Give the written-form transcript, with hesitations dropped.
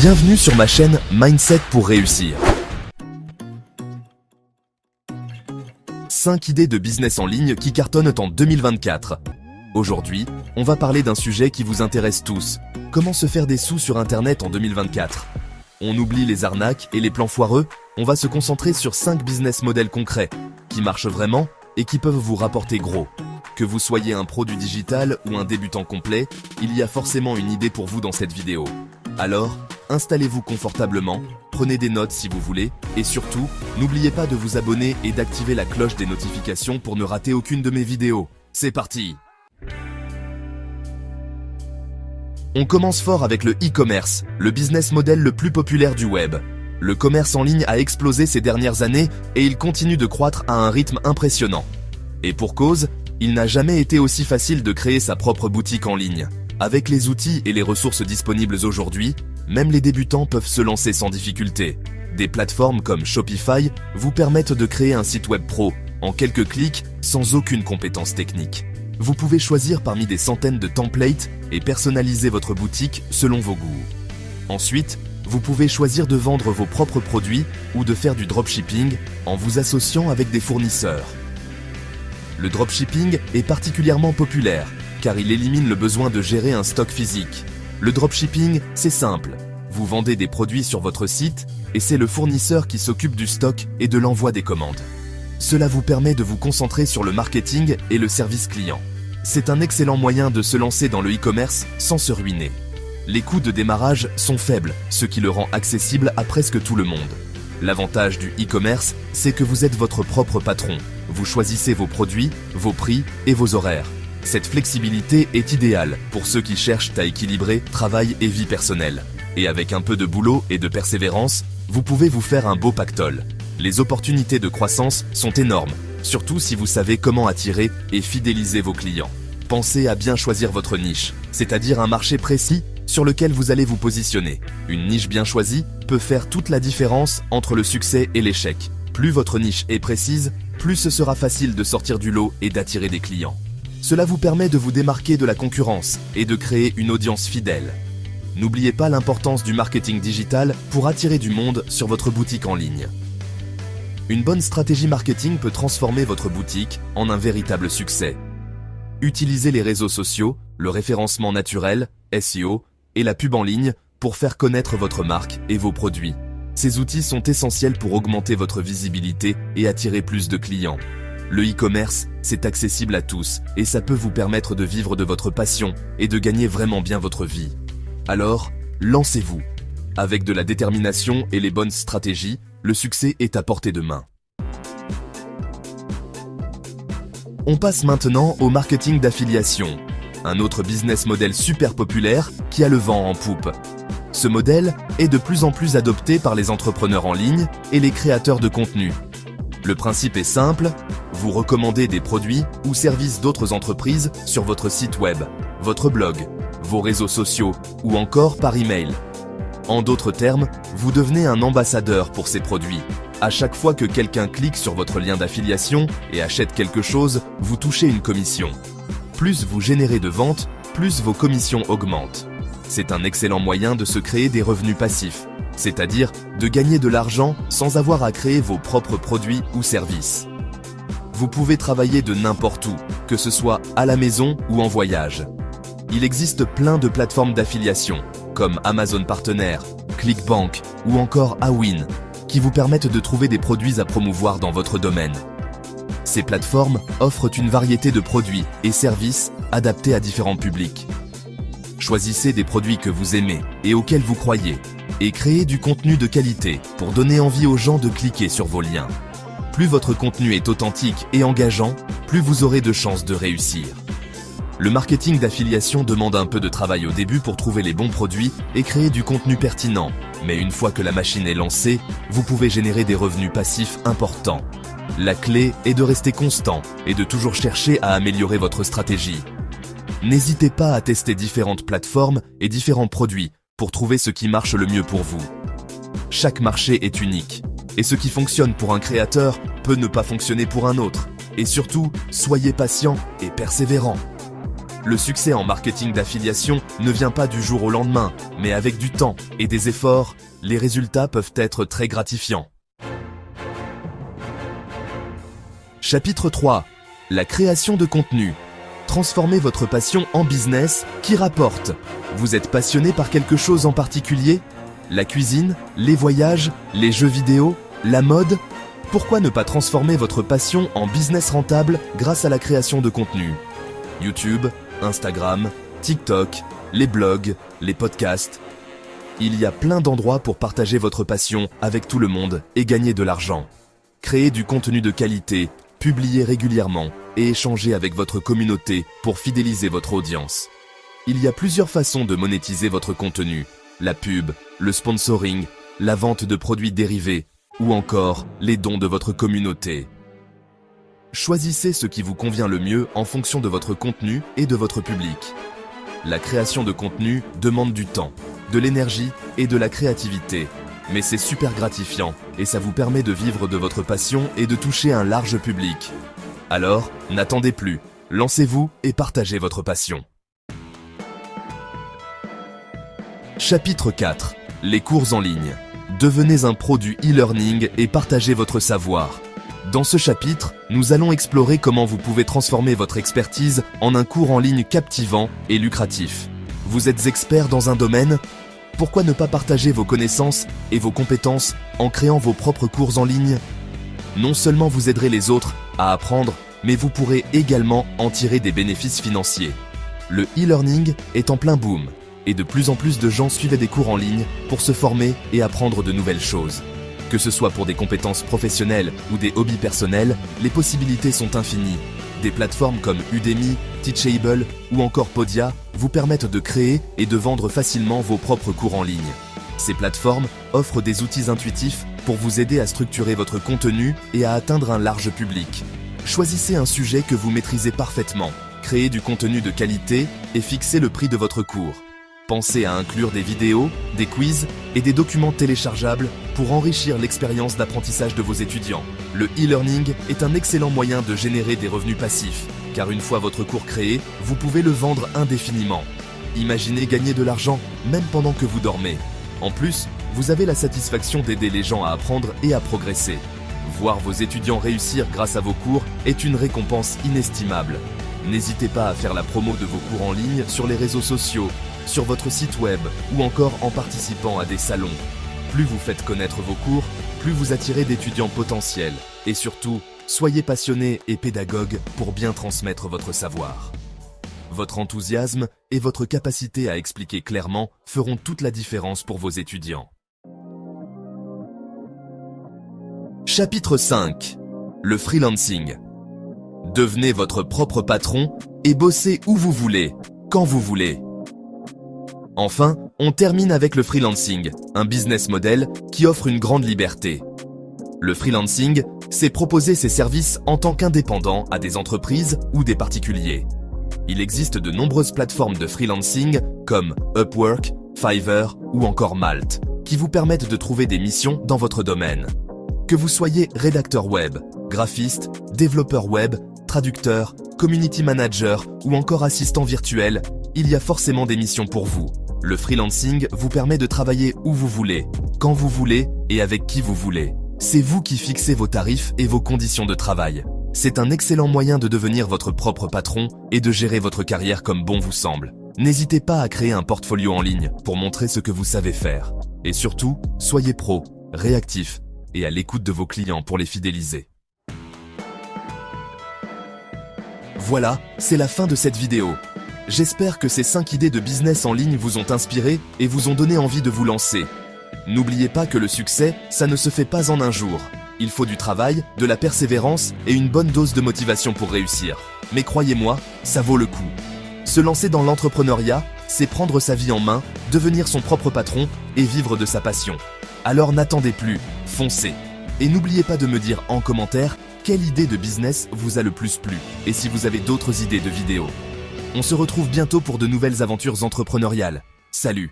Bienvenue sur ma chaîne Mindset pour réussir. 5 idées de business en ligne qui cartonnent en 2024. Aujourd'hui, on va parler d'un sujet qui vous intéresse tous. Comment se faire des sous sur Internet en 2024 ? On oublie les arnaques et les plans foireux, on va se concentrer sur 5 business models concrets, qui marchent vraiment et qui peuvent vous rapporter gros. Que vous soyez un pro du digital ou un débutant complet, il y a forcément une idée pour vous dans cette vidéo. Alors, installez-vous confortablement, prenez des notes si vous voulez, et surtout, n'oubliez pas de vous abonner et d'activer la cloche des notifications pour ne rater aucune de mes vidéos. C'est parti! On commence fort avec le e-commerce, le business model le plus populaire du web. Le commerce en ligne a explosé ces dernières années et il continue de croître à un rythme impressionnant. Et pour cause, il n'a jamais été aussi facile de créer sa propre boutique en ligne. Avec les outils et les ressources disponibles aujourd'hui, même les débutants peuvent se lancer sans difficulté. Des plateformes comme Shopify vous permettent de créer un site web pro en quelques clics sans aucune compétence technique. Vous pouvez choisir parmi des centaines de templates et personnaliser votre boutique selon vos goûts. Ensuite, vous pouvez choisir de vendre vos propres produits ou de faire du dropshipping en vous associant avec des fournisseurs. Le dropshipping est particulièrement populaire car il élimine le besoin de gérer un stock physique. Le dropshipping, c'est simple. Vous vendez des produits sur votre site et c'est le fournisseur qui s'occupe du stock et de l'envoi des commandes. Cela vous permet de vous concentrer sur le marketing et le service client. C'est un excellent moyen de se lancer dans le e-commerce sans se ruiner. Les coûts de démarrage sont faibles, ce qui le rend accessible à presque tout le monde. L'avantage du e-commerce, c'est que vous êtes votre propre patron. Vous choisissez vos produits, vos prix et vos horaires. Cette flexibilité est idéale pour ceux qui cherchent à équilibrer travail et vie personnelle. Et avec un peu de boulot et de persévérance, vous pouvez vous faire un beau pactole. Les opportunités de croissance sont énormes, surtout si vous savez comment attirer et fidéliser vos clients. Pensez à bien choisir votre niche, c'est-à-dire un marché précis sur lequel vous allez vous positionner. Une niche bien choisie peut faire toute la différence entre le succès et l'échec. Plus votre niche est précise, plus ce sera facile de sortir du lot et d'attirer des clients. Cela vous permet de vous démarquer de la concurrence et de créer une audience fidèle. N'oubliez pas l'importance du marketing digital pour attirer du monde sur votre boutique en ligne. Une bonne stratégie marketing peut transformer votre boutique en un véritable succès. Utilisez les réseaux sociaux, le référencement naturel, SEO, et la pub en ligne pour faire connaître votre marque et vos produits. Ces outils sont essentiels pour augmenter votre visibilité et attirer plus de clients. Le e-commerce, c'est accessible à tous et ça peut vous permettre de vivre de votre passion et de gagner vraiment bien votre vie. Alors, lancez-vous. Avec de la détermination et les bonnes stratégies, le succès est à portée de main. On passe maintenant au marketing d'affiliation, un autre business model super populaire qui a le vent en poupe. Ce modèle est de plus en plus adopté par les entrepreneurs en ligne et les créateurs de contenu. Le principe est simple, vous recommandez des produits ou services d'autres entreprises sur votre site web, votre blog, vos réseaux sociaux ou encore par email. En d'autres termes, vous devenez un ambassadeur pour ces produits. À chaque fois que quelqu'un clique sur votre lien d'affiliation et achète quelque chose, vous touchez une commission. Plus vous générez de ventes, plus vos commissions augmentent. C'est un excellent moyen de se créer des revenus passifs, c'est-à-dire de gagner de l'argent sans avoir à créer vos propres produits ou services. Vous pouvez travailler de n'importe où, que ce soit à la maison ou en voyage. Il existe plein de plateformes d'affiliation, comme Amazon Partenaire, ClickBank ou encore Awin, qui vous permettent de trouver des produits à promouvoir dans votre domaine. Ces plateformes offrent une variété de produits et services adaptés à différents publics. Choisissez des produits que vous aimez et auxquels vous croyez, et créez du contenu de qualité pour donner envie aux gens de cliquer sur vos liens. Plus votre contenu est authentique et engageant, plus vous aurez de chances de réussir. Le marketing d'affiliation demande un peu de travail au début pour trouver les bons produits et créer du contenu pertinent. Mais une fois que la machine est lancée, vous pouvez générer des revenus passifs importants. La clé est de rester constant et de toujours chercher à améliorer votre stratégie. N'hésitez pas à tester différentes plateformes et différents produits pour trouver ce qui marche le mieux pour vous. Chaque marché est unique et ce qui fonctionne pour un créateur peut ne pas fonctionner pour un autre. Et surtout, soyez patient et persévérant. Le succès en marketing d'affiliation ne vient pas du jour au lendemain, mais avec du temps et des efforts, les résultats peuvent être très gratifiants. Chapitre 3. La création de contenu. Transformez votre passion en business qui rapporte. Vous êtes passionné par quelque chose en particulier ? La cuisine, les voyages, les jeux vidéo, la mode ? Pourquoi ne pas transformer votre passion en business rentable grâce à la création de contenu ? YouTube, Instagram, TikTok, les blogs, les podcasts. Il y a plein d'endroits pour partager votre passion avec tout le monde et gagner de l'argent. Créez du contenu de qualité, publiez régulièrement et échangez avec votre communauté pour fidéliser votre audience. Il y a plusieurs façons de monétiser votre contenu. La pub, le sponsoring, la vente de produits dérivés ou encore les dons de votre communauté. Choisissez ce qui vous convient le mieux en fonction de votre contenu et de votre public. La création de contenu demande du temps, de l'énergie et de la créativité. Mais c'est super gratifiant et ça vous permet de vivre de votre passion et de toucher un large public. Alors, n'attendez plus, lancez-vous et partagez votre passion. Chapitre 4. Les cours en ligne. Devenez un pro du e-learning et partagez votre savoir. Dans ce chapitre, nous allons explorer comment vous pouvez transformer votre expertise en un cours en ligne captivant et lucratif. Vous êtes expert dans un domaine ? Pourquoi ne pas partager vos connaissances et vos compétences en créant vos propres cours en ligne ? Non seulement vous aiderez les autres à apprendre, mais vous pourrez également en tirer des bénéfices financiers. Le e-learning est en plein boom, et de plus en plus de gens suivent des cours en ligne pour se former et apprendre de nouvelles choses. Que ce soit pour des compétences professionnelles ou des hobbies personnels, les possibilités sont infinies. Des plateformes comme Udemy, Teachable ou encore Podia vous permettent de créer et de vendre facilement vos propres cours en ligne. Ces plateformes offrent des outils intuitifs pour vous aider à structurer votre contenu et à atteindre un large public. Choisissez un sujet que vous maîtrisez parfaitement, créez du contenu de qualité et fixez le prix de votre cours. Pensez à inclure des vidéos, des quiz et des documents téléchargeables pour enrichir l'expérience d'apprentissage de vos étudiants. Le e-learning est un excellent moyen de générer des revenus passifs, car une fois votre cours créé, vous pouvez le vendre indéfiniment. Imaginez gagner de l'argent même pendant que vous dormez. En plus, vous avez la satisfaction d'aider les gens à apprendre et à progresser. Voir vos étudiants réussir grâce à vos cours est une récompense inestimable. N'hésitez pas à faire la promo de vos cours en ligne sur les réseaux sociaux, sur votre site web ou encore en participant à des salons. Plus vous faites connaître vos cours, plus vous attirez d'étudiants potentiels. Et surtout, soyez passionné et pédagogue pour bien transmettre votre savoir. Votre enthousiasme et votre capacité à expliquer clairement feront toute la différence pour vos étudiants. Chapitre 5. Le freelancing. Devenez votre propre patron et bossez où vous voulez, quand vous voulez. Enfin, on termine avec le freelancing, un business model qui offre une grande liberté. Le freelancing, c'est proposer ses services en tant qu'indépendant à des entreprises ou des particuliers. Il existe de nombreuses plateformes de freelancing comme Upwork, Fiverr ou encore Malt, qui vous permettent de trouver des missions dans votre domaine. Que vous soyez rédacteur web, graphiste, développeur web, traducteur, community manager ou encore assistant virtuel, il y a forcément des missions pour vous. Le freelancing vous permet de travailler où vous voulez, quand vous voulez et avec qui vous voulez. C'est vous qui fixez vos tarifs et vos conditions de travail. C'est un excellent moyen de devenir votre propre patron et de gérer votre carrière comme bon vous semble. N'hésitez pas à créer un portfolio en ligne pour montrer ce que vous savez faire. Et surtout, soyez pro, réactif et à l'écoute de vos clients pour les fidéliser. Voilà, c'est la fin de cette vidéo. J'espère que ces 5 idées de business en ligne vous ont inspiré et vous ont donné envie de vous lancer. N'oubliez pas que le succès, ça ne se fait pas en un jour. Il faut du travail, de la persévérance et une bonne dose de motivation pour réussir. Mais croyez-moi, ça vaut le coup. Se lancer dans l'entrepreneuriat, c'est prendre sa vie en main, devenir son propre patron et vivre de sa passion. Alors n'attendez plus, foncez. Et n'oubliez pas de me dire en commentaire quelle idée de business vous a le plus plu et si vous avez d'autres idées de vidéos. On se retrouve bientôt pour de nouvelles aventures entrepreneuriales. Salut!